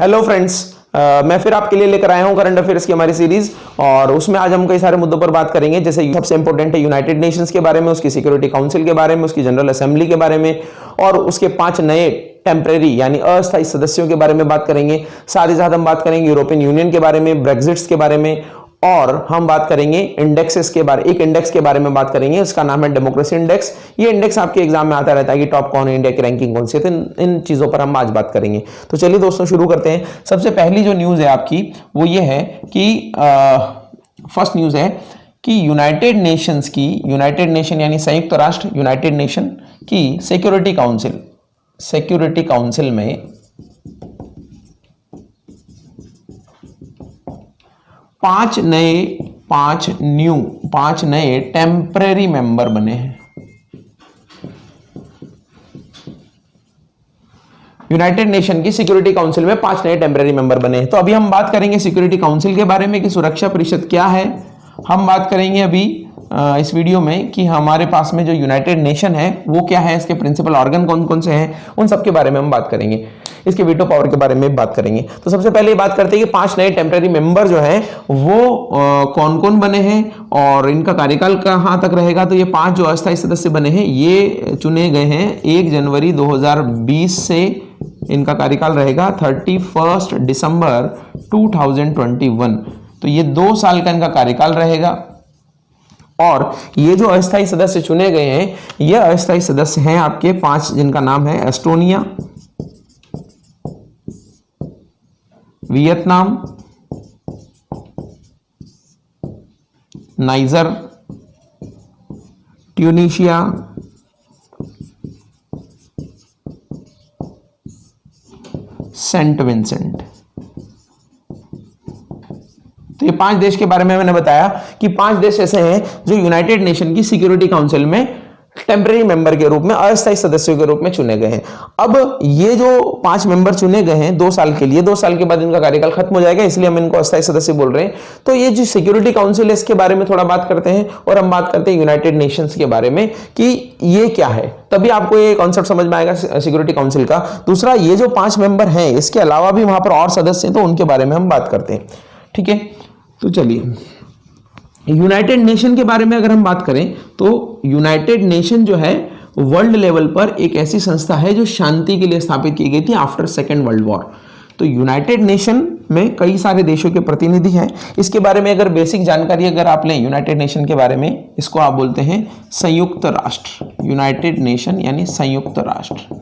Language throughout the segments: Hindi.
हेलो फ्रेंड्स, मैं फिर आपके लिए लेकर आया हूं करंट अफेयर्स की हमारी सीरीज। और उसमें आज हम कई सारे मुद्दों पर बात करेंगे, जैसे सबसे इंपॉर्टेंट है यूनाइटेड नेशंस के बारे में, उसकी सिक्योरिटी काउंसिल के बारे में, उसकी जनरल असेंबली के बारे में और उसके 5 नए टेम्परेरी यानी अस्थायी सदस्यों के बारे में बात करेंगे। साथ ही साथ हम बात करेंगे यूरोपियन यूनियन के बारे में, ब्रेग्जिट्स के बारे में, और हम बात करेंगे इंडेक्सेस के बारे, एक इंडेक्स के बारे में बात करेंगे, उसका नाम है डेमोक्रेसी इंडेक्स। ये इंडेक्स आपके एग्जाम में आता रहता है कि टॉप कौन है, इंडिया की रैंकिंग कौन सी है। तो इन चीजों पर हम आज बात करेंगे। तो चलिए दोस्तों शुरू करते हैं। सबसे पहली जो न्यूज है आपकी वो ये है कि फर्स्ट न्यूज है कि यूनाइटेड नेशन यानी संयुक्त राष्ट्र, यूनाइटेड नेशन की सिक्योरिटी काउंसिल में 5 नए टेम्परेरी मेंबर बने हैं। यूनाइटेड नेशन की सिक्योरिटी काउंसिल में 5 नए टेम्परेरी मेंबर बने हैं। तो अभी हम बात करेंगे सिक्योरिटी काउंसिल के बारे में कि सुरक्षा परिषद क्या है। हम बात करेंगे अभी इस वीडियो में कि हमारे पास में जो यूनाइटेड नेशन है वो क्या है, इसके प्रिंसिपल ऑर्गन कौन कौन से हैं, उन सब के बारे में हम बात करेंगे। इसके वीटो पावर के बारे में बात करेंगे। तो सबसे पहले बात करते हैं कि 5 नए टेम्परेरी मेंबर जो हैं वो कौन कौन बने हैं और इनका कार्यकाल कहां तक रहेगा। तो ये 5 जो अस्थायी सदस्य बने हैं ये चुने गए हैं 1 जनवरी 2020 से। इनका कार्यकाल रहेगा 31 दिसंबर 2021। तो ये 2 साल का इनका कार्यकाल रहेगा। और ये जो अस्थायी सदस्य चुने गए हैं, ये अस्थायी सदस्य हैं आपके 5, जिनका नाम है Estonia, Vietnam, Niger, Tunisia, Saint Vincent. तो ये 5 देश के बारे में मैंने बताया कि 5 देश ऐसे हैं जो यूनाइटेड नेशन की सिक्योरिटी काउंसिल में टेम्परेरी मेंबर के रूप में, अस्थायी सदस्यों के रूप में चुने गए हैं। अब ये जो 5 मेंबर चुने गए हैं 2 साल के लिए, 2 साल के बाद इनका कार्यकाल खत्म हो जाएगा, इसलिए हम इनको अस्थायी सदस्य बोल रहे हैं। तो ये जो सिक्योरिटी काउंसिल है इसके बारे में थोड़ा बात करते हैं और हम बात करते हैं यूनाइटेड नेशंस के बारे में कि ये क्या है, तभी आपको ये कॉन्सेप्ट समझ में आएगा सिक्योरिटी काउंसिल का। दूसरा, ये जो 5 मेंबर हैं इसके अलावा भी वहां पर और सदस्य हैं, तो उनके बारे में हम बात करते हैं। ठीक है, तो चलिए यूनाइटेड नेशन के बारे में अगर हम बात करें तो यूनाइटेड नेशन जो है वर्ल्ड लेवल पर एक ऐसी संस्था है जो शांति के लिए स्थापित की गई थी आफ्टर सेकेंड वर्ल्ड वॉर। तो यूनाइटेड नेशन में कई सारे देशों के प्रतिनिधि हैं। इसके बारे में अगर बेसिक जानकारी अगर आप लें यूनाइटेड नेशन के बारे में, इसको आप बोलते हैं संयुक्त राष्ट्र। यूनाइटेड नेशन यानी संयुक्त राष्ट्र।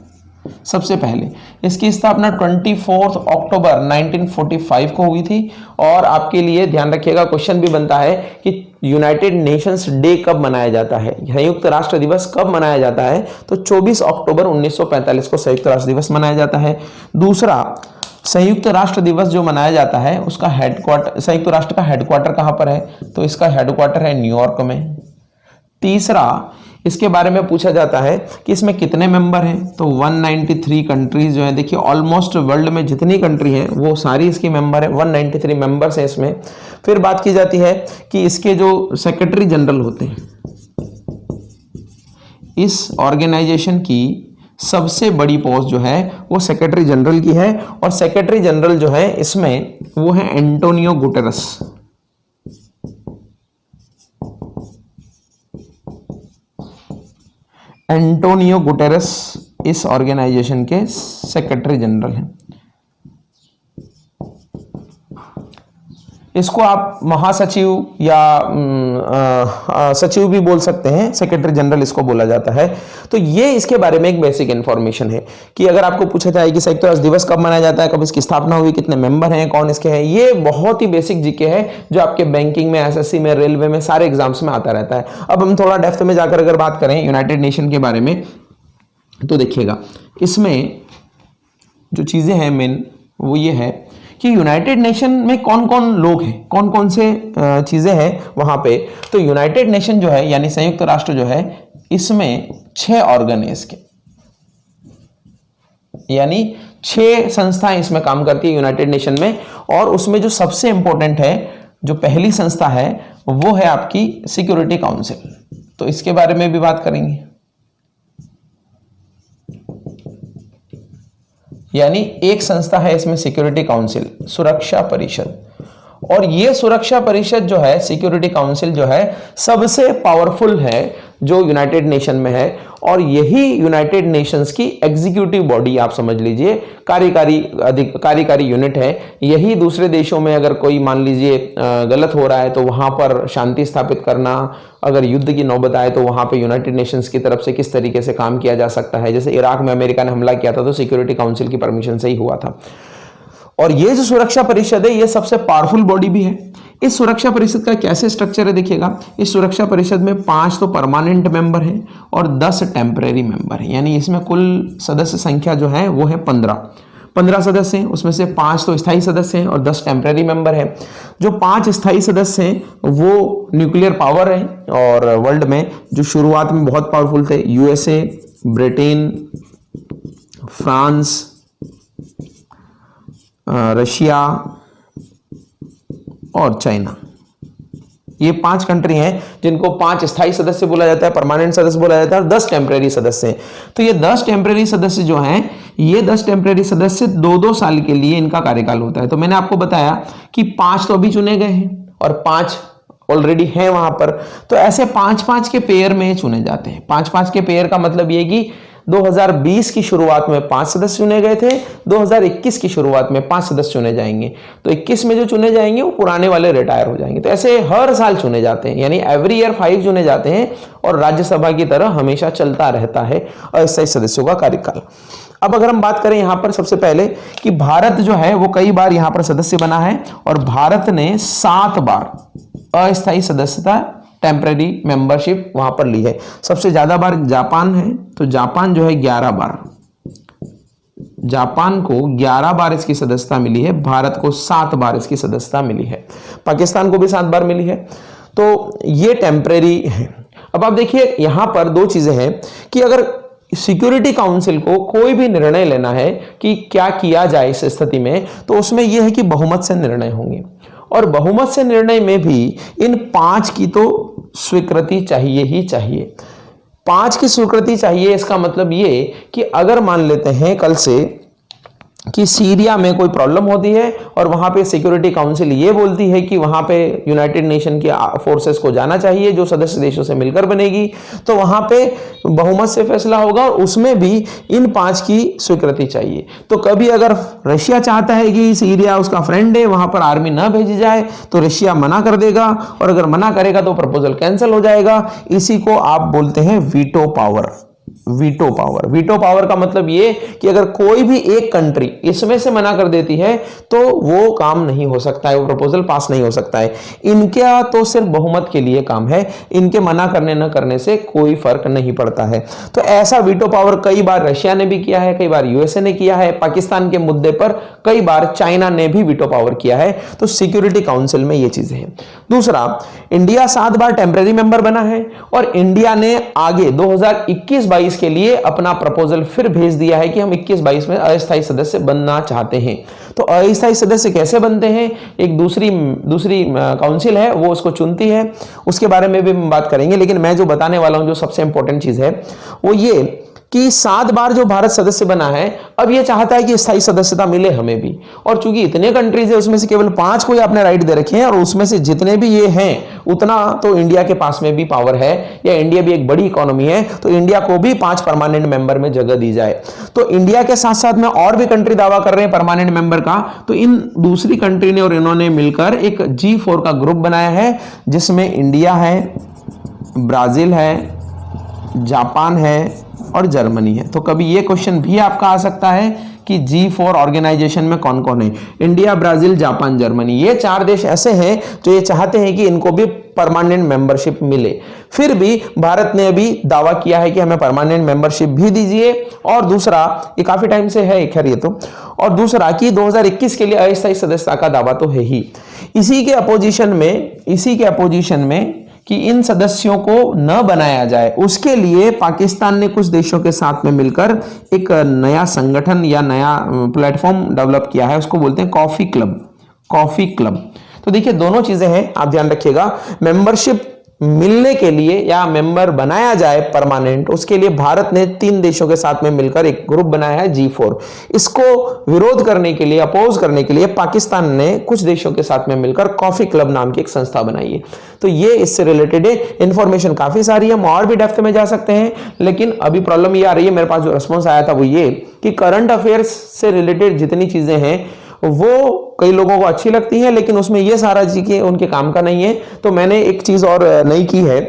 सबसे पहले इसकी स्थापना 24 अक्टूबर 1945 को हुई थी। और आपके लिए ध्यान रखिएगा, क्वेश्चन भी बनता है कि यूनाइटेड नेशंस डे कब मनाया जाता है, संयुक्त राष्ट्र दिवस कब मनाया जाता है। तो 24 अक्टूबर 1945 को संयुक्त राष्ट्र दिवस मनाया जाता है। दूसरा, संयुक्त राष्ट्र दिवस जो मनाया जाता है उसका हेडक्वार्टर, संयुक्त राष्ट्र का हेडक्वार्टर कहां पर है, तो इसका हेडक्वार्टर है न्यूयॉर्क में। तीसरा, इसके बारे में पूछा जाता है कि इसमें कितने मेंबर हैं, तो 193 कंट्रीज जो है, देखिए ऑलमोस्ट वर्ल्ड में जितनी कंट्री हैं वो सारी इसकी मेंबर है, 193 मेंबर्स हैं इसमें। फिर बात की जाती है कि इसके जो सेक्रेटरी जनरल होते हैं, इस ऑर्गेनाइजेशन की सबसे बड़ी पोस्ट जो है वो सेक्रेटरी जनरल की है। और सेक्रेटरी जनरल जो है इसमें वो है एंटोनियो गुटेरस। एंटोनियो गुटेरस इस ऑर्गेनाइजेशन के सेक्रेटरी जनरल हैं। इसको आप महासचिव या सचिव भी बोल सकते हैं, सेक्रेटरी जनरल इसको बोला जाता है। तो ये इसके बारे में एक बेसिक इंफॉर्मेशन है कि अगर आपको पूछा जाए कि संयुक्त राष्ट्र दिवस कब मनाया जाता है, कब इसकी स्थापना हुई, कितने मेंबर हैं, कौन इसके हैं, ये बहुत ही बेसिक जीके है जो आपके बैंकिंग में, एसएससी में, रेलवे में, सारे एग्जाम्स में आता रहता है। अब हम थोड़ा डेप्थ में जाकर अगर बात करें यूनाइटेड नेशन के बारे में, तो देखिएगा इसमें जो चीजें हैं मेन वो ये है कि यूनाइटेड नेशन में कौन कौन लोग हैं, कौन कौन से चीजें हैं वहां पे। तो यूनाइटेड नेशन जो है यानी संयुक्त राष्ट्र जो है, इसमें 6 ऑर्गन है इसके, यानी 6 संस्थाएं इसमें काम करती है यूनाइटेड नेशन में। और उसमें जो सबसे इंपॉर्टेंट है, जो पहली संस्था है वो है आपकी सिक्योरिटी काउंसिल। तो इसके बारे में भी बात करेंगे। यानी एक संस्था है इसमें सिक्योरिटी काउंसिल, सुरक्षा परिषद। और ये सुरक्षा परिषद जो है, सिक्योरिटी काउंसिल जो है, सबसे पावरफुल है जो यूनाइटेड नेशन में है। और यही यूनाइटेड नेशंस की एग्जीक्यूटिव बॉडी, आप समझ लीजिए कार्यकारी यूनिट है। यही दूसरे देशों में अगर कोई मान लीजिए गलत हो रहा है तो वहां पर शांति स्थापित करना, अगर युद्ध की नौबत आए तो वहां पे यूनाइटेड नेशंस की तरफ से किस तरीके से काम किया जा सकता है। जैसे इराक में अमेरिका ने हमला किया था तो सिक्योरिटी काउंसिल की परमिशन से ही हुआ था। और ये जो सुरक्षा परिषद है ये सबसे पावरफुल बॉडी भी है। इस सुरक्षा परिषद का कैसे स्ट्रक्चर है देखिएगा, इस सुरक्षा परिषद में 5 तो परमानेंट मेंबर हैं और 10 टेम्परेरी मेंबर हैं। यानी इसमें कुल सदस्य संख्या जो है वो है 15 सदस्य हैं, उसमें से 5 तो स्थायी सदस्य हैं और 10 टेम्परेरी मेंबर हैं। जो 5 स्थायी सदस्य हैं वो न्यूक्लियर पावर है और वर्ल्ड में जो शुरुआत में बहुत पावरफुल थे, यूएसए, ब्रिटेन, फ्रांस, रशिया और चाइना। ये 5 कंट्री हैं जिनको 5 स्थायी सदस्य बोला जाता है, परमानेंट सदस्य बोला जाता है, और 10 टेम्परेरी सदस्य हैं। तो ये 10 टेम्परेरी सदस्य जो हैं, ये 10 टेम्परेरी सदस्य 2-2 साल के लिए इनका कार्यकाल होता है। तो मैंने आपको बताया कि 5 तो अभी चुने गए हैं और 5 ऑलरेडी हैं वहां पर। तो ऐसे 5-5 के पेयर में चुने जाते हैं। 5-5 के पेयर का मतलब ये कि 2020 की शुरुआत में 5 सदस्य चुने गए थे, 2021 की शुरुआत में 5 सदस्य चुने जाएंगे। तो 21 में जो चुने जाएंगे वो पुराने वाले रिटायर हो जाएंगे। तो ऐसे हर साल चुने जाते हैं, यानी एवरी ईयर 5 चुने जाते हैं और राज्यसभा की तरह हमेशा चलता रहता है अस्थायी सदस्यों का कार्यकाल। अब अगर हम बात करें यहां पर सबसे पहले कि भारत जो है वो कई बार यहां पर सदस्य बना है और भारत ने 7 बार अस्थायी सदस्यता, टेम्परेरी मेंबरशिप वहां पर ली है। सबसे ज्यादा बार जापान है, तो जापान जो है 11 बार, जापान को 11 बार इसकी सदस्यता मिली है। भारत को 7 बार इसकी सदस्यता मिली है। पाकिस्तान को भी 7 बार मिली है। तो ये टेम्परेरी है। अब आप देखिए यहां पर 2 चीजें हैं कि अगर सिक्योरिटी काउंसिल को कोई भी निर्णय लेना है कि क्या किया जाए इस स्थिति में, तो उसमें यह है कि बहुमत से निर्णय होंगे और बहुमत से निर्णय में भी इन 5 की तो स्वीकृति चाहिए ही चाहिए। 5 की स्वीकृति चाहिए, इसका मतलब ये कि अगर मान लेते हैं कल से कि सीरिया में कोई प्रॉब्लम होती है और वहां पे सिक्योरिटी काउंसिल ये बोलती है कि वहां पे यूनाइटेड नेशन की फोर्सेस को जाना चाहिए जो सदस्य देशों से मिलकर बनेगी, तो वहां पे बहुमत से फैसला होगा और उसमें भी इन 5 की स्वीकृति चाहिए। तो कभी अगर रशिया चाहता है कि सीरिया उसका फ्रेंड है, वहां पर आर्मी ना भेजी जाए, तो रशिया मना कर देगा और अगर मना करेगा तो प्रपोजल कैंसिल हो जाएगा। इसी को आप बोलते हैं veto power. Veto power, veto power का मतलब ये कि अगर कोई भी एक कंट्री इसमें से मना कर देती है तो वो काम नहीं हो सकता है, वो प्रपोजल पास नहीं हो सकता है। इनका तो सिर्फ बहुमत के लिए काम है, इनके मना करने न करने से कोई फर्क नहीं पड़ता है। तो ऐसा वीटो पावर कई बार रशिया ने भी किया है, कई बार यूएसए ने किया है, पाकिस्तान के मुद्दे पर कई बार चाइना ने भी वीटो पावर किया है। तो सिक्योरिटी काउंसिल में ये चीजें हैं। दूसरा, इंडिया 7 बार टेम्परेरी मेंबर बना है और इंडिया ने आगे 2021-22 के लिए अपना प्रपोजल फिर भेज दिया है कि हम 21-22 में अस्थायी सदस्य बनना चाहते हैं। तो अस्थायी सदस्य कैसे बनते हैं, एक दूसरी काउंसिल है वो उसको चुनती है, उसके बारे में भी हम बात करेंगे। लेकिन मैं जो बताने वाला हूं जो सबसे इंपॉर्टेंट चीज है वो ये कि 7 बार जो भारत सदस्य बना है, अब ये चाहता है कि स्थायी सदस्यता मिले हमें भी। और चूंकि इतने कंट्रीज है उसमें से केवल 5 को ही आपने राइट दे रखे हैं और उसमें से जितने भी ये हैं उतना तो इंडिया के पास में भी पावर है, या इंडिया भी एक बड़ी इकोनॉमी है, तो इंडिया को भी 5 परमानेंट मेंबर में जगह दी जाए। तो इंडिया के साथ साथ में और भी कंट्री दावा कर रहे हैं परमानेंट मेंबर का। तो इन दूसरी कंट्री ने और इन्होंने मिलकर एक G4 का ग्रुप बनाया है जिसमें इंडिया है, ब्राजील है, जापान है और जर्मनी है। तो कभी ये क्वेश्चन भी आपका आ सकता है कि G4 ऑर्गेनाइजेशन में कौन कौन है। इंडिया, ब्राजील, जापान, जर्मनी, ये 4 देश ऐसे हैं जो ये चाहते हैं कि इनको भी परमानेंट मेंबरशिप मिले। फिर भी भारत ने अभी दावा किया है कि हमें परमानेंट मेंबरशिप भी दीजिए। और दूसरा, ये काफी टाइम से है खैर ये तो, और दूसरा कि 2021 के लिए अस्थायी सदस्यता का दावा तो है ही। इसी के अपोजिशन में कि इन सदस्यों को न बनाया जाए, उसके लिए पाकिस्तान ने कुछ देशों के साथ में मिलकर एक नया संगठन या नया प्लेटफॉर्म डेवलप किया है, उसको बोलते हैं कॉफी क्लब। तो देखिए दोनों चीजें हैं, आप ध्यान रखिएगा। मेंबरशिप मिलने के लिए या मेंबर बनाया जाए परमानेंट, उसके लिए भारत ने 3 देशों के साथ में मिलकर एक ग्रुप बनाया है G4। इसको विरोध करने के लिए, अपोज करने के लिए पाकिस्तान ने कुछ देशों के साथ में मिलकर कॉफी क्लब नाम की एक संस्था बनाई है। तो ये इससे रिलेटेड है, इंफॉर्मेशन काफी सारी है, हम और भी डेप्थ में जा सकते हैं, लेकिन अभी प्रॉब्लम ये आ रही है, मेरे पास जो रिस्पॉन्स आया था वो ये कि करंट अफेयर्स से रिलेटेड जितनी चीजें हैं वो कई लोगों को अच्छी लगती है, लेकिन उसमें ये सारा जी के उनके काम का नहीं है। तो मैंने एक चीज और नई की है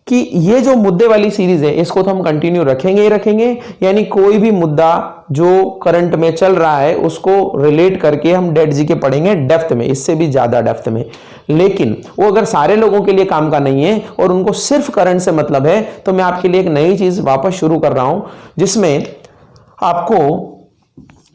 कि ये जो मुद्दे वाली सीरीज है इसको तो हम कंटिन्यू रखेंगे ही रखेंगे, यानी कोई भी मुद्दा जो करंट में चल रहा है उसको रिलेट करके हम डेट जी के पढ़ेंगे डेप्थ में, इससे भी ज्यादा डेप्थ में। लेकिन वो अगर सारे लोगों के लिए काम का नहीं है और उनको सिर्फ करंट से मतलब है, तो मैं आपके लिए एक नई चीज वापस शुरू कर रहा हूं जिसमें आपको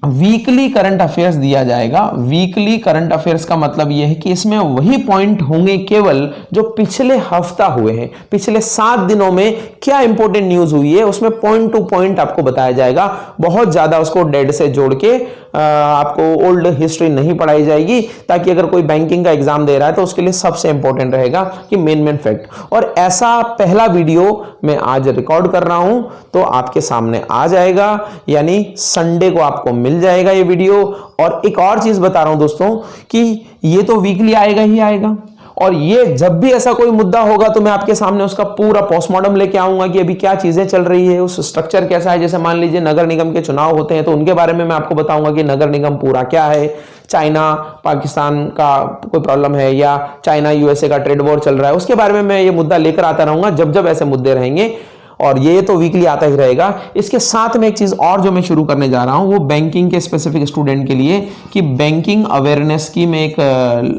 वीकली करंट अफेयर्स दिया जाएगा। वीकली करंट अफेयर्स का मतलब यह है कि इसमें वही पॉइंट होंगे केवल जो पिछले हफ्ता हुए हैं, पिछले 7 दिनों में क्या इंपॉर्टेंट न्यूज हुई है उसमें पॉइंट टू पॉइंट आपको बताया जाएगा। बहुत ज्यादा उसको डेट से जोड़ के आपको ओल्ड हिस्ट्री नहीं पढ़ाई जाएगी, ताकि अगर कोई बैंकिंग का एग्जाम दे रहा है तो उसके लिए सबसे इंपॉर्टेंट रहेगा कि मेन फैक्ट। और ऐसा पहला वीडियो मैं आज रिकॉर्ड कर रहा हूं तो आपके सामने आ जाएगा, यानी संडे को आपको मिल जाएगा ये वीडियो। और एक और चीज बता रहा हूं दोस्तों कि ये तो वीकली आएगा ही आएगा, और ये जब भी ऐसा कोई मुद्दा होगा तो मैं आपके सामने उसका पूरा पोस्टमार्टम लेके आऊंगा कि अभी क्या चीजें चल रही है, उस स्ट्रक्चर कैसा है। जैसे मान लीजिए नगर निगम के चुनाव होते हैं तो उनके बारे में मैं आपको बताऊंगा कि नगर निगम पूरा क्या है, चाइना पाकिस्तान का कोई प्रॉब्लम है या चाइना यूएसए का ट्रेड वॉर चल रहा है, उसके बारे में मैं ये मुद्दा लेकर आता रहूंगा जब जब ऐसे मुद्दे रहेंगे, और ये तो वीकली आता ही रहेगा। इसके साथ में एक चीज और जो मैं शुरू करने जा रहा हूं वो बैंकिंग के स्पेसिफिक स्टूडेंट के लिए, कि बैंकिंग अवेयरनेस की मैं एक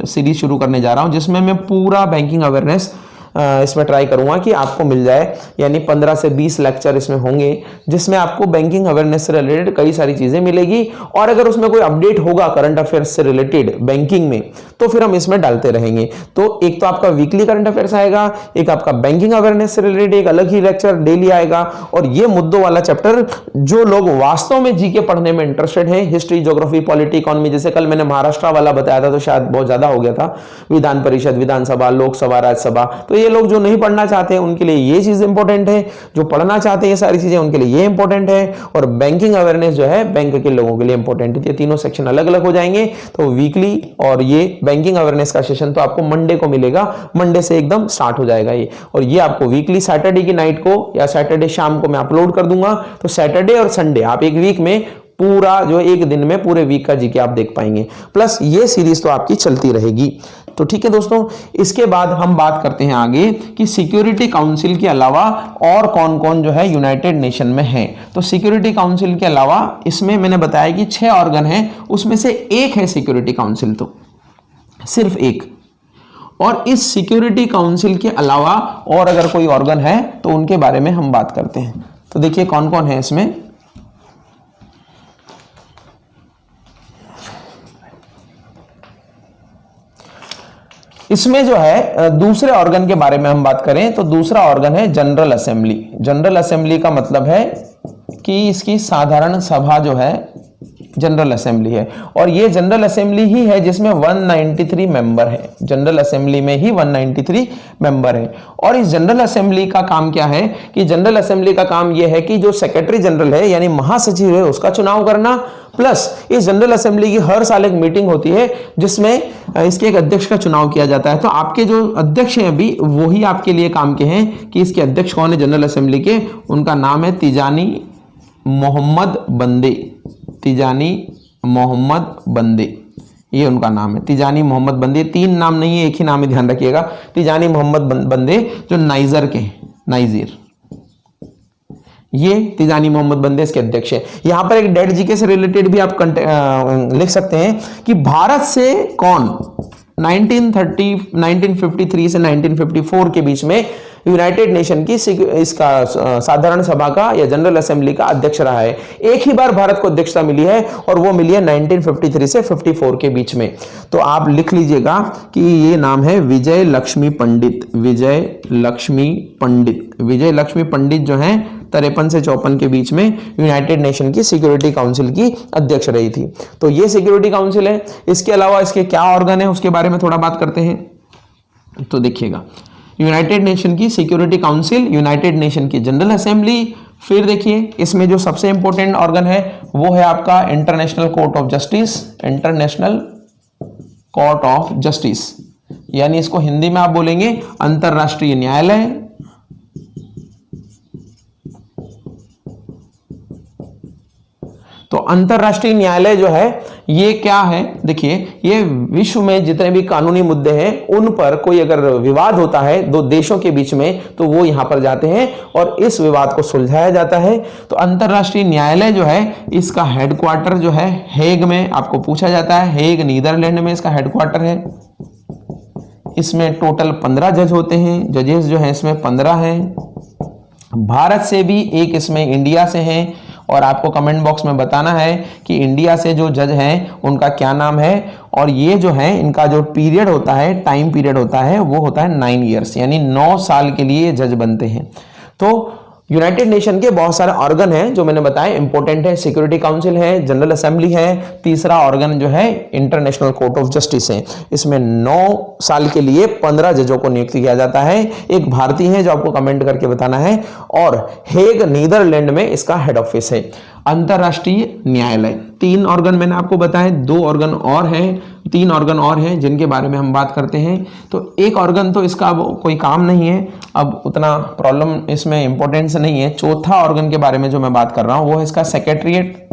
सीरीज शुरू करने जा रहा हूं जिसमें मैं पूरा बैंकिंग अवेयरनेस इसमें ट्राई करूंगा कि आपको मिल जाए, यानी 15 से 20 लेक्चर इसमें होंगे जिसमें आपको बैंकिंग अवेयरनेस से रिलेटेड कई सारी चीजें मिलेगी। और अगर उसमें कोई अपडेट होगा करंट अफेयर्स से रिलेटेड बैंकिंग में तो फिर हम इसमें डालते रहेंगे। तो एक तो आपका वीकली करंट अफेयर्स आएगा, एक आपका बैंकिंग अवेयरनेस से रिलेटेड एक अलग ही लेक्चर डेली आएगा, और ये मुद्दों वाला चैप्टर जो लोग वास्तव में जीके पढ़ने में इंटरेस्टेड हैं, हिस्ट्री, ज्योग्राफी, पॉलिटी, इकोनॉमी, जैसे कल मैंने महाराष्ट्र वाला बताया था तो शायद बहुत ज्यादा हो गया था, विधान परिषद, विधानसभा, लोकसभा, राज्यसभा, तो ये लोग जो नहीं पढ़ना चाहते हैं उनके लिए ये चीज इंपॉर्टेंट है, जो पढ़ना चाहते हैं ये सारी चीजें उनके लिए ये इंपॉर्टेंट है, और बैंकिंग अवेयरनेस जो है बैंक के लोगों के लिए इंपॉर्टेंट है। ये तीनों सेक्शन अलग अलग हो जाएंगे। तो वीकली और ये बैंकिंग अवेयरनेस का सेशन तो आपको मंडे को मिलेगा, मंडे से एकदम स्टार्ट हो जाएगा ये, और ये आपको वीकली सैटरडे की नाइट को या सैटरडे शाम को मैं अपलोड कर दूंगा। तो सैटरडे और संडे आप एक वीक में पूरा, जो एक दिन में पूरे वीक का जीके आप देख पाएंगे, प्लस ये सीरीज तो आपकी चलती रहेगी। तो ठीक है दोस्तों, इसके बाद हम बात करते हैं आगे कि सिक्योरिटी काउंसिल के अलावा और कौन कौन जो है यूनाइटेड नेशन में है। तो सिक्योरिटी काउंसिल के अलावा इसमें मैंने बताया कि 6 ऑर्गन हैं, उसमें से एक है सिक्योरिटी काउंसिल, तो सिर्फ एक। और इस सिक्योरिटी काउंसिल के अलावा और अगर कोई ऑर्गन है तो उनके बारे में हम बात करते हैं। तो देखिए कौन कौन है इसमें। इसमें जो है दूसरे ऑर्गन के बारे में हम बात करें तो दूसरा ऑर्गन है जनरल असेंबली। जनरल असेंबली का मतलब है कि इसकी साधारण सभा जो है जनरल असेंबली है, और ये जनरल असेंबली ही है जिसमें 193 मेंबर है। जनरल असेंबली में ही 193 मेंबर है। और इस जनरल असेंबली का काम क्या है कि जनरल असेंबली का काम यह है कि जो सेक्रेटरी जनरल है यानी महासचिव है उसका चुनाव करना, प्लस इस जनरल असेंबली की हर साल एक मीटिंग होती है जिसमें इसके एक अध्यक्ष का चुनाव किया जाता है। तो आपके जो अध्यक्ष हैं अभी वही आपके लिए काम के हैं कि इसके अध्यक्ष कौन है जनरल असेंबली के। उनका नाम है तिजानी मोहम्मद बंदे। तिजानी मोहम्मद बंदे, ये उनका नाम है, तिजानी मोहम्मद बंदे। 3 नाम नहीं है, एक ही नाम है, ध्यान रखिएगा। तिजानी मोहम्मद बंदे जो नाइजर के, नाइजीर, ये तिजानी मोहम्मद बंदे इसके अध्यक्ष है। यहां पर एक डेट जीके से रिलेटेड भी आप लिख सकते हैं कि भारत से कौन 1953 से 1954 के बीच में यूनाइटेड नेशन की इसका साधारण सभा का या जनरल असेंबली का अध्यक्ष रहा है। एक ही बार भारत को अध्यक्षता मिली है और वो मिली है 1953 से 54 के बीच में। तो आप लिख लीजिएगा कि ये नाम है विजय लक्ष्मी पंडित। विजय लक्ष्मी पंडित, विजय लक्ष्मी पंडित जो है 53 से 54 के बीच में यूनाइटेड नेशन की सिक्योरिटी काउंसिल की अध्यक्ष रही थी। तो ये सिक्योरिटी काउंसिल है। इसके अलावा इसके क्या ऑर्गन है उसके बारे में थोड़ा बात करते हैं। तो देखिएगा यूनाइटेड नेशन की सिक्योरिटी काउंसिल, यूनाइटेड नेशन की जनरल असेंबली। फिर देखिए इसमें जो सबसे इंपॉर्टेंट ऑर्गन है वो है आपका international court of justice, international court of justice, यानी इसको हिंदी में आप बोलेंगे अंतरराष्ट्रीय न्यायालय। तो अंतरराष्ट्रीय न्यायालय जो है ये क्या है, देखिए ये विश्व में जितने भी कानूनी मुद्दे हैं उन पर कोई अगर विवाद होता है दो देशों के बीच में तो वो यहां पर जाते हैं और इस विवाद को सुलझाया जाता है। तो अंतरराष्ट्रीय न्यायालय जो है इसका हेडक्वार्टर जो है हेग में, आपको पूछा जाता है, हेग नीदरलैंड में इसका हेडक्वार्टर है। इसमें टोटल 15 जज होते हैं, जजेस जो है इसमें 15 हैं। भारत से भी एक इसमें इंडिया से हैं और आपको कमेंट बॉक्स में बताना है कि इंडिया से जो जज हैं उनका क्या नाम है। और ये जो है इनका जो पीरियड होता है, टाइम पीरियड होता है वो होता है 9 ईयर्स, यानी 9 साल के लिए जज बनते हैं। तो यूनाइटेड नेशन के बहुत सारे ऑर्गन हैं जो मैंने बताया इंपॉर्टेंट है, सिक्योरिटी काउंसिल है, जनरल असेंबली है, तीसरा ऑर्गन जो है इंटरनेशनल कोर्ट ऑफ जस्टिस है। इसमें 9 साल के लिए 15 जजों को नियुक्त किया जाता है। एक भारतीय है जो आपको कमेंट करके बताना है, और हेग नीदरलैंड में इसका हेड ऑफिस है। अंतरराष्ट्रीय न्यायालय 3 ऑर्गन मैंने आपको बताया, 2 ऑर्गन और हैं, 3 ऑर्गन और हैं जिनके बारे में हम बात करते हैं। तो एक ऑर्गन तो इसका अब कोई काम नहीं है, अब उतना प्रॉब्लम इसमें इंपॉर्टेंस नहीं है। चौथा ऑर्गन के बारे में जो मैं बात कर रहा हूं वो है इसका सेक्रेटरीट,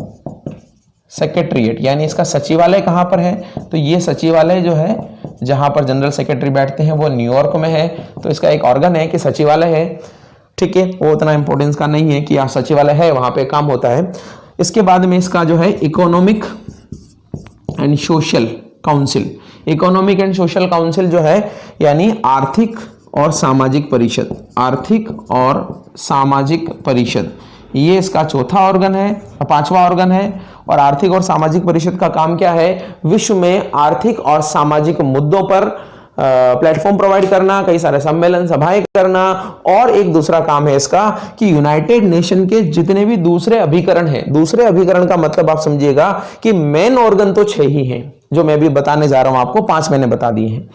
यानी इसका सचिवालय कहां पर है, तो ये सचिवालय जो है जहां पर जनरल सेक्रेटरी बैठते हैं वो न्यूयॉर्क में है। तो इसका एक ऑर्गन है कि सचिवालय है, ठीक है, वो उतना इंपॉर्टेंस का नहीं है कि यहाँ सचिवालय है वहां पे काम होता है। इसके बाद में इसका जो है economic and social council, economic and social council जो है यानी आर्थिक और सामाजिक परिषद, आर्थिक और सामाजिक परिषद, ये इसका चौथा ऑर्गन है, 5वां ऑर्गन है। और आर्थिक और सामाजिक परिषद का काम क्या है, विश्व में आर्थिक और सामाजिक मुद्दों पर प्लेटफॉर्म प्रोवाइड करना, कई सारे सम्मेलन सभाएं करना। और एक दूसरा काम है इसका कि यूनाइटेड नेशन के जितने भी दूसरे अभिकरण हैं, दूसरे अभिकरण का मतलब आप समझिएगा कि मेन ऑर्गन तो 6 ही हैं जो मैं भी बताने जा रहा हूं आपको, 5 मैंने बता दिए हैं।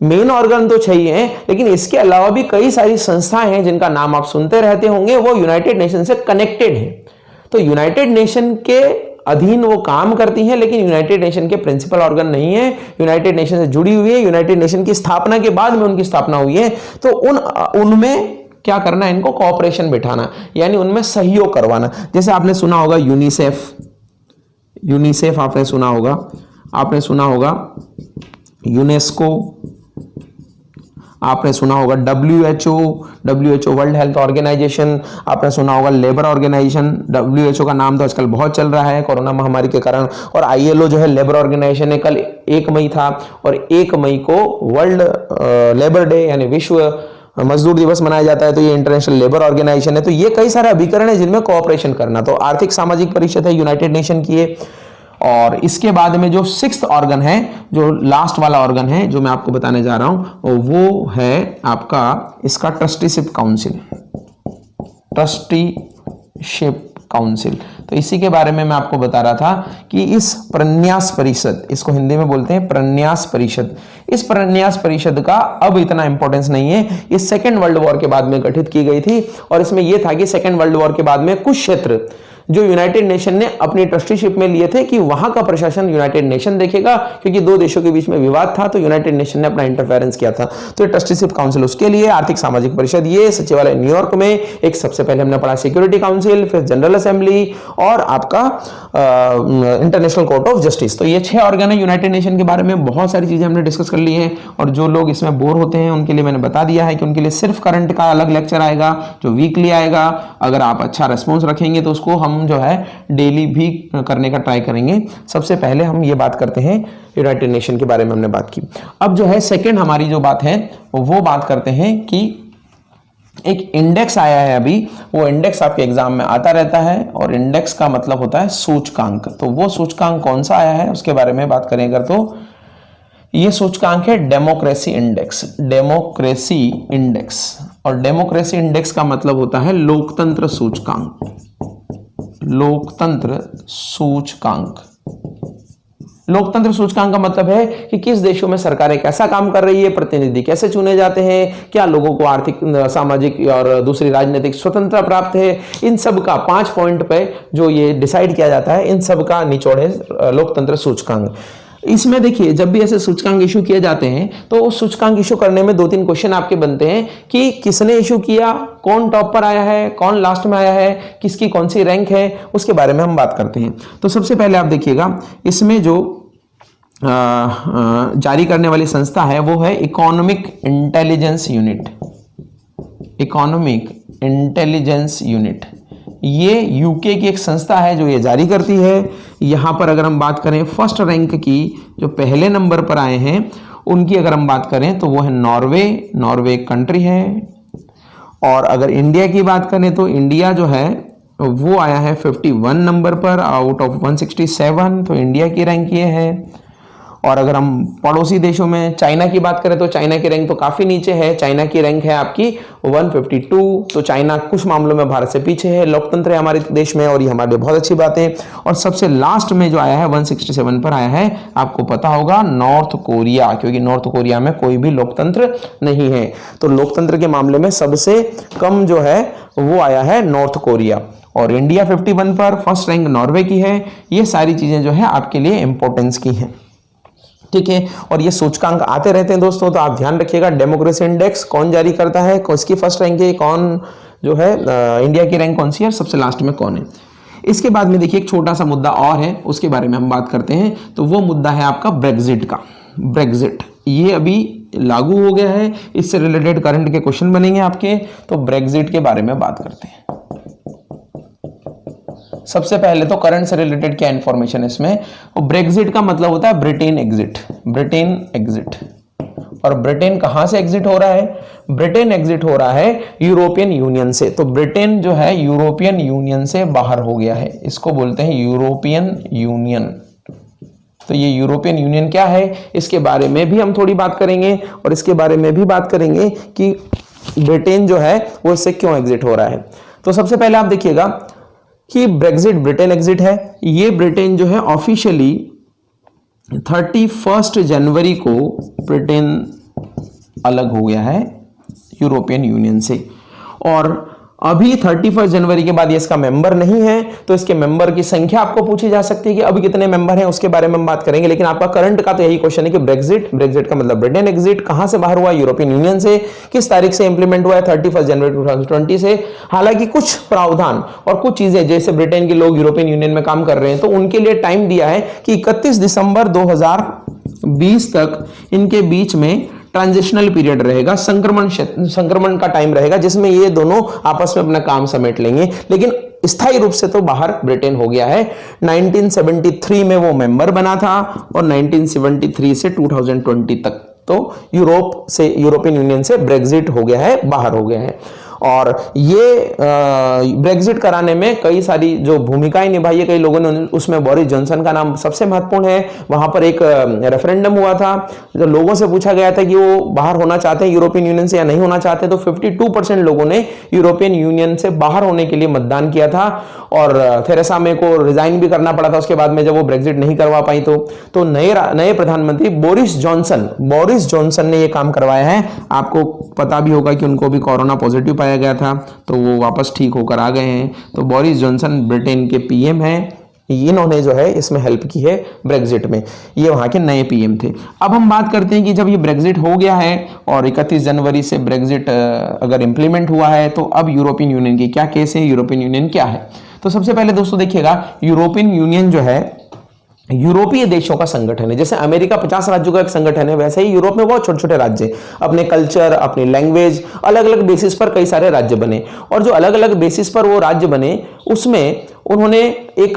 मेन ऑर्गन तो 6 ही हैं, लेकिन इसके अलावा भी कई सारी संस्थाएं हैं जिनका नाम आप सुनते रहते होंगे, वो यूनाइटेड नेशन से कनेक्टेड है। तो यूनाइटेड नेशन के अधीन वो काम करती हैं, लेकिन यूनाइटेड नेशन के प्रिंसिपल ऑर्गन नहीं है, यूनाइटेड नेशन से जुड़ी हुई है, यूनाइटेड नेशन की स्थापना के बाद में उनकी स्थापना हुई है। तो उनमें क्या करना है, इनको कोऑपरेशन बिठाना, यानी उनमें सहयोग करवाना। जैसे आपने सुना होगा यूनिसेफ, यूनिसेफ आपने सुना होगा, यूनेस्को आपने सुना होगा, WHO वर्ल्ड हेल्थ ऑर्गेनाइजेशन आपने सुना होगा, लेबर ऑर्गेनाइजेशन, WHO का नाम तो आजकल बहुत चल रहा है कोरोना महामारी के कारण। और ILO जो है लेबर ऑर्गेनाइजेशन है, कल 1 मई था और 1 मई को वर्ल्ड लेबर डे यानी विश्व मजदूर दिवस मनाया जाता है, तो ये इंटरनेशनल लेबर ऑर्गेनाइजेशन है। तो ये कई सारे अभिकरण है जिनमें कोऑपरेशन करना। तो आर्थिक सामाजिक परिषद है यूनाइटेड नेशन की है। और इसके बाद में जो 6th ऑर्गन है, जो लास्ट वाला ऑर्गन है जो मैं आपको बताने जा रहा हूं, वो है आपका इसका ट्रस्टीशिप काउंसिल, ट्रस्टीशिप काउंसिल। तो इसी के बारे में मैं आपको बता रहा था कि इस प्रन्यास परिषद, इसको हिंदी में बोलते हैं प्रन्यास परिषद, इस प्रन्यास परिषद का अब इतना इंपॉर्टेंस नहीं है। ये 2nd वर्ल्ड वॉर के बाद में गठित की गई थी और इसमें यह था कि 2nd वर्ल्ड वॉर के बाद में कुछ क्षेत्र जो यूनाइटेड नेशन ने अपनी ट्रस्टीशिप में लिए थे कि वहां का प्रशासन यूनाइटेड नेशन देखेगा, क्योंकि 2 देशों के बीच में विवाद था, तो यूनाइटेड नेशन ने अपना इंटरफेरेंस किया था। तो ये ट्रस्टीशिप काउंसिल उसके लिए, आर्थिक सामाजिक परिषद ये, सचिवालय न्यूयॉर्क में, एक सबसे पहले हमने पढ़ा सिक्योरिटी काउंसिल, फिर जनरल असेंबली और आपका इंटरनेशनल कोर्ट ऑफ जस्टिस। तो ये 6 ऑर्गन है यूनाइटेड नेशन के बारे में। बहुत सारी चीजें हमने डिस्कस कर ली है और जो लोग इसमें बोर होते हैं उनके लिए मैंने बता दिया है कि उनके लिए सिर्फ करंट का अलग लेक्चर आएगा जो वीकली आएगा। अगर आप अच्छा रिस्पॉन्स रखेंगे तो उसको हम जो है डेली भी करने का ट्राई करेंगे। सबसे पहले हम ये बात करते हैं यूनाइटेड नेशन के बारे में हमने बात की। अब जो है सेकंड हमारी जो बात है वो बात करते हैं कि एक इंडेक्स आया है अभी, वो इंडेक्स आपके एग्जाम में आता रहता है और इंडेक्स का मतलब होता है सूचकांक। तो वो सूचकांक कौन सा आया है उसके बारे में बात करें अगर, तो ये सूचकांक है डेमोक्रेसी इंडेक्स, डेमोक्रेसी इंडेक्स। और डेमोक्रेसी इंडेक्स का मतलब होता है लोकतंत्र सूचकांक, लोकतंत्र सूचकांक। लोकतंत्र सूचकांक का मतलब है कि किस देशों में सरकारें कैसा काम कर रही है, प्रतिनिधि कैसे चुने जाते हैं, क्या लोगों को आर्थिक, सामाजिक और दूसरी राजनीतिक स्वतंत्रता प्राप्त है, इन सब का 5 पॉइंट पे जो ये डिसाइड किया जाता है, इन सब का निचोड़ है लोकतंत्र सूचकांक। इसमें देखिए जब भी ऐसे सूचकांक इशू किए जाते हैं तो उस सूचकांक इशू करने में 2-3 क्वेश्चन आपके बनते हैं कि किसने इशू किया, कौन टॉप पर आया है, कौन लास्ट में आया है, किसकी कौन सी रैंक है, उसके बारे में हम बात करते हैं। तो सबसे पहले आप देखिएगा इसमें जो जारी करने वाली संस्था है वो है economic intelligence unit. Economic intelligence unit ये यूके की एक संस्था है जो ये जारी करती है। यहाँ पर अगर हम बात करें फर्स्ट रैंक की, जो पहले नंबर पर आए हैं उनकी अगर हम बात करें तो वो है नॉर्वे। नॉर्वे एक कंट्री है। और अगर इंडिया की बात करें तो इंडिया जो है वो आया है 51 नंबर पर आउट ऑफ 167, तो इंडिया की रैंक ये है। और अगर हम पड़ोसी देशों में चाइना की बात करें तो चाइना की रैंक तो काफ़ी नीचे है। चाइना की रैंक है आपकी 152, तो चाइना कुछ मामलों में भारत से पीछे है। लोकतंत्र है हमारे देश में और ये हमारे लिए बहुत अच्छी बात है। और सबसे लास्ट में जो आया है 167 पर आया है, आपको पता होगा नॉर्थ कोरिया, क्योंकि नॉर्थ कोरिया में कोई भी लोकतंत्र नहीं है। तो लोकतंत्र के मामले में सबसे कम जो है वो आया है नॉर्थ कोरिया। और इंडिया 51 पर, फर्स्ट रैंक नॉर्वे की है। ये सारी चीज़ें जो है आपके लिए इंपॉर्टेंस की हैं, ठीक है। और ये सूचकांक आते रहते हैं दोस्तों, तो आप ध्यान रखिएगा। डेमोक्रेसी इंडेक्स कौन जारी करता है, किसकी फर्स्ट रैंक है, कौन जो है इंडिया की रैंक कौन सी है, सबसे लास्ट में कौन है। इसके बाद में देखिए एक छोटा सा मुद्दा और है, उसके बारे में हम बात करते हैं। तो वो मुद्दा है आपका ब्रेग्जिट का। ब्रेग्जिट ये अभी लागू हो गया है, इससे रिलेटेड करंट के क्वेश्चन बनेंगे आपके। तो ब्रेग्जिट के बारे में बात करते हैं। सबसे पहले तो करंट से रिलेटेड क्या इंफॉर्मेशन है इसमें। और ब्रेग्जिट का मतलब होता है ब्रिटेन एग्जिट। Britain exit. और ब्रिटेन कहां से एग्जिट हो रहा है? ब्रिटेन एग्जिट हो रहा है यूरोपियन यूनियन से। तो ब्रिटेन जो है यूरोपियन यूनियन से बाहर हो गया है, इसको बोलते हैं यूरोपियन यूनियन। तो ये यूरोपियन यूनियन क्या है, इसके बारे में भी हम थोड़ी बात करेंगे। और इसके बारे में भी बात करेंगे कि ब्रिटेन जो है वो इससे क्यों एग्जिट हो रहा है। तो सबसे पहले आप देखिएगा कि ब्रेग्जिट, ब्रिटेन एग्जिट है। ये ब्रिटेन जो है ऑफिशियली 31 जनवरी को ब्रिटेन अलग हो गया है यूरोपियन यूनियन से। और अभी 31 जनवरी के बाद ये इसका मेंबर नहीं है, तो इसके मेंबर की संख्या आपको पूछी जा सकती है कि अभी कितने मेंबर हैं, उसके बारे में हम बात करेंगे। लेकिन आपका करंट का तो यही क्वेश्चन है कि ब्रेग्जिट, ब्रेग्जिट का मतलब ब्रिटेन एग्जिट, कहां से बाहर हुआ, यूरोपियन यूनियन से, किस तारीख से इंप्लीमेंट हुआ है, 31 जनवरी 2020 से। हालांकि कुछ प्रावधान और कुछ चीजें, जैसे ब्रिटेन के लोग यूरोपियन यूनियन में काम कर रहे हैं, तो उनके लिए टाइम दिया है कि 31 दिसंबर 2020 तक इनके बीच में ट्रांजिशनल पीरियड रहेगा, संक्रमण का टाइम रहेगा, जिसमें ये दोनों आपस में अपना काम समेट लेंगे। लेकिन स्थायी रूप से तो बाहर ब्रिटेन हो गया है। 1973 में वो मेंबर बना था और 1973 से 2020 तक तो यूरोपियन यूनियन से ब्रेग्जिट हो गया है, बाहर हो गया है। और ये ब्रेग्जिट कराने में कई सारी जो भूमिकाएं निभाई है कई लोगों ने, उसमें बोरिस जॉनसन का नाम सबसे महत्वपूर्ण है। वहां पर एक रेफरेंडम हुआ था, जो लोगों से पूछा गया था कि वो बाहर होना चाहते हैं यूरोपियन यूनियन से या नहीं होना चाहते, तो 52% लोगों ने यूरोपियन यूनियन से बाहर होने के लिए मतदान किया था। और थेरेसा मे को रिजाइन भी करना पड़ा था उसके बाद में, जब वो ब्रेग्जिट नहीं करवा पाई। तो नए प्रधानमंत्री बोरिस जॉनसन ने ये काम करवाया है। आपको पता भी होगा कि उनको भी कोरोना पॉजिटिव पाया गया था, तो वो वापस ठीक होकर आ गए हैं। तो बोरिस जॉनसन ब्रिटेन के पीएम हैं। इन्होंने जो है इसमें हेल्प की है ब्रेग्जिट में, ये वहां के नए पीएम थे। अब हम बात करते हैं कि जब ये ब्रेग्जिट हो गया है और 31 जनवरी से ब्रेग्जिट अगर इंप्लीमेंट हुआ है, तो अब यूरोपियन यूनियन की क्या केस है, यूरोपियन यूनियन क्या है। तो सबसे पहले दोस्तों देखिएगा, यूरोपियन यूनियन जो है यूरोपीय देशों का संगठन है। जैसे अमेरिका 50 राज्यों का एक संगठन है, वैसे ही यूरोप में बहुत छोटे छोटे राज्य, अपने कल्चर, अपनी लैंग्वेज, अलग अलग बेसिस पर कई सारे राज्य बने। और जो अलग अलग बेसिस पर वो राज्य बने, उसमें उन्होंने एक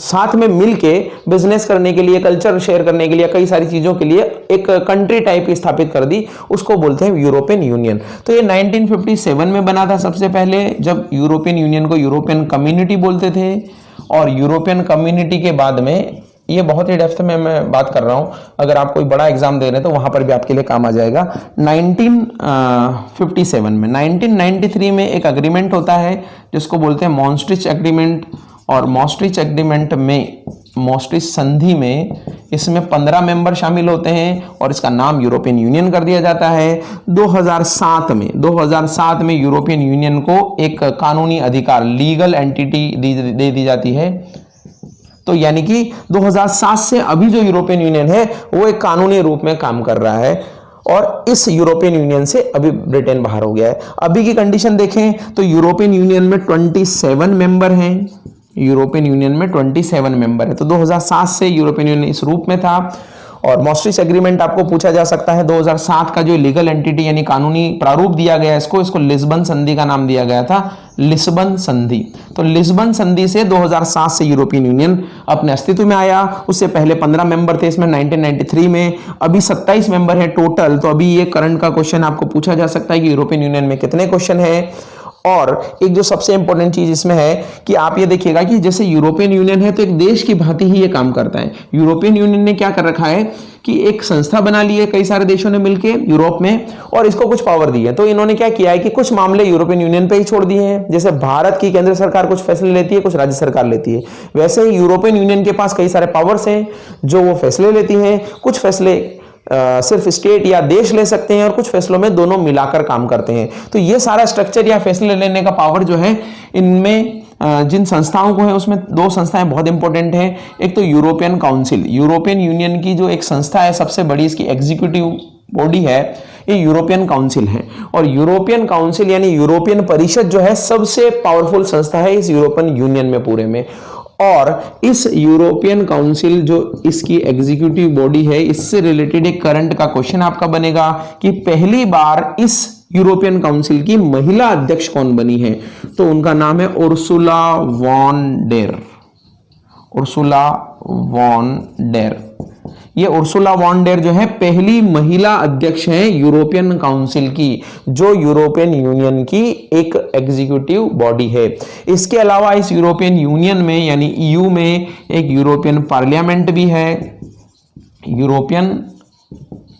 साथ में मिलके बिजनेस करने के लिए, कल्चर शेयर करने के लिए, कई सारी चीजों के लिए एक कंट्री टाइप की स्थापित कर दी, उसको बोलते हैं यूरोपियन यूनियन। तो ये 1957 में बना था सबसे पहले, जब यूरोपियन यूनियन को यूरोपियन कम्युनिटी बोलते थे। और यूरोपियन कम्युनिटी के बाद में, ये बहुत ही डेप्थ में मैं बात कर रहा हूं, अगर आप कोई बड़ा एग्जाम दे रहे हैं तो वहां पर भी आपके लिए काम आ जाएगा। 1957 में, 1993 में एक एग्रीमेंट होता है जिसको बोलते हैं मॉन्स्ट्रिच एग्रीमेंट। और मॉन्स्ट्रिच एग्रीमेंट में मॉस्ट्रिच संधि में इसमें 15 मेंबर शामिल होते हैं और इसका नाम यूरोपियन यूनियन कर दिया जाता है। 2007 में यूरोपियन यूनियन को एक कानूनी अधिकार, लीगल एंटिटी दे दी जाती है। तो यानी कि 2007 से अभी जो यूरोपियन यूनियन है वो एक कानूनी रूप में काम कर रहा है और इस यूरोपियन यूनियन से अभी ब्रिटेन बाहर हो गया है। अभी की कंडीशन देखें तो यूरोपियन यूनियन में 27 मेंबर हैं। यूरोपियन यूनियन में 27 मेंबर है। तो 2007 से यूरोपियन यूनियन इस रूप में था। और मॉस्ट्रिच एग्रीमेंट आपको पूछा जा सकता है। 2007 का जो लीगल एंटिटी यानी कानूनी प्रारूप दिया गया इसको लिस्बन संधि का नाम दिया गया था, लिस्बन संधि। तो लिस्बन संधि से 2007 से यूरोपियन यूनियन अपने अस्तित्व में आया। उससे पहले 15 मेंबर थे इसमें 1993 में, अभी 27 मेंबर है टोटल। तो अभी ये करंट का क्वेश्चन आपको पूछा जा सकता है कि यूरोपियन यूनियन में कितने क्वेश्चन है। और एक जो सबसे इंपॉर्टेंट चीज इसमें है कि आप ये देखिएगा कि जैसे यूरोपियन यूनियन है तो एक देश की भांति ही ये काम करता है। यूरोपियन यूनियन ने क्या कर रखा है कि एक संस्था बना ली है कई सारे देशों ने मिलके यूरोप में, और इसको कुछ पावर दी है। तो इन्होंने क्या किया है कि कुछ मामले यूरोपियन यूनियन पे ही छोड़ दिए हैं। जैसे भारत की केंद्र सरकार कुछ फैसले लेती है, कुछ राज्य सरकार लेती है, वैसे ही यूरोपियन यूनियन के पास कई सारे पावर्स हैं जो वो फैसले लेती हैं। कुछ फैसले सिर्फ स्टेट या देश ले सकते हैं और कुछ फैसलों में दोनों मिलाकर काम करते हैं। तो ये सारा स्ट्रक्चर या फैसले लेने का पावर जो है इनमें जिन संस्थाओं को है उसमें दो संस्थाएं बहुत इंपॉर्टेंट हैं। एक तो यूरोपियन काउंसिल, यूरोपियन यूनियन की जो एक संस्था है सबसे बड़ी इसकी एग्जीक्यूटिव बॉडी है ये यूरोपियन काउंसिल है। और यूरोपियन काउंसिल यानी यूरोपियन परिषद जो है सबसे पावरफुल संस्था है इस यूरोपियन यूनियन में पूरे में। और इस यूरोपियन काउंसिल जो इसकी एग्जीक्यूटिव बॉडी है इससे रिलेटेड एक करंट का क्वेश्चन आपका बनेगा कि पहली बार इस यूरोपियन काउंसिल की महिला अध्यक्ष कौन बनी है। तो उनका नाम है Ursula von der. Ursula von der, ये उर्सुला वॉन डेर जो है पहली महिला अध्यक्ष हैं यूरोपियन काउंसिल की, जो यूरोपियन यूनियन की एक एग्जीक्यूटिव बॉडी है। इसके अलावा इस यूरोपियन यूनियन में यानी ईयू में एक यूरोपियन पार्लियामेंट भी है। यूरोपियन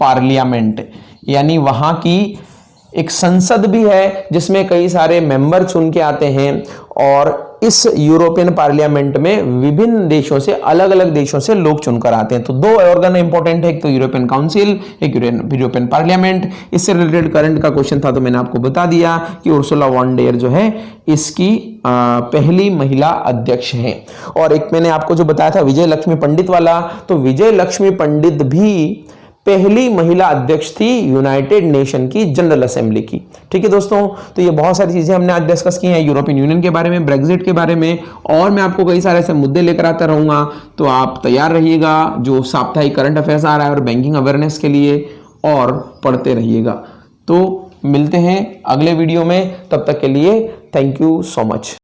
पार्लियामेंट यानी वहां की एक संसद भी है जिसमें कई सारे मेंबर चुन के आते हैं। और इस यूरोपियन पार्लियामेंट में विभिन्न देशों से, अलग अलग देशों से लोग चुनकर आते हैं। तो दो ऑर्गन इंपॉर्टेंट है, एक तो यूरोपियन काउंसिल, एक यूरोपियन पार्लियामेंट। इससे रिलेटेड करंट का क्वेश्चन था तो मैंने आपको बता दिया कि उर्सुला वॉन डेर जो है इसकी पहली महिला अध्यक्ष हैं। और एक मैंने आपको जो बताया था विजय लक्ष्मी पंडित वाला, तो विजय लक्ष्मी पंडित भी पहली महिला अध्यक्ष थी यूनाइटेड नेशन की जनरल असेंबली की। ठीक है दोस्तों, तो ये बहुत सारी चीजें हमने आज डिस्कस की हैं यूरोपियन यूनियन के बारे में, ब्रेग्जिट के बारे में, और मैं आपको कई सारे ऐसे मुद्दे लेकर आता रहूंगा। तो आप तैयार रहिएगा जो साप्ताहिक करंट अफेयर्स आ रहा है और बैंकिंग अवेयरनेस के लिए, और पढ़ते रहिएगा। तो मिलते हैं अगले वीडियो में, तब तक के लिए थैंक यू सो मच।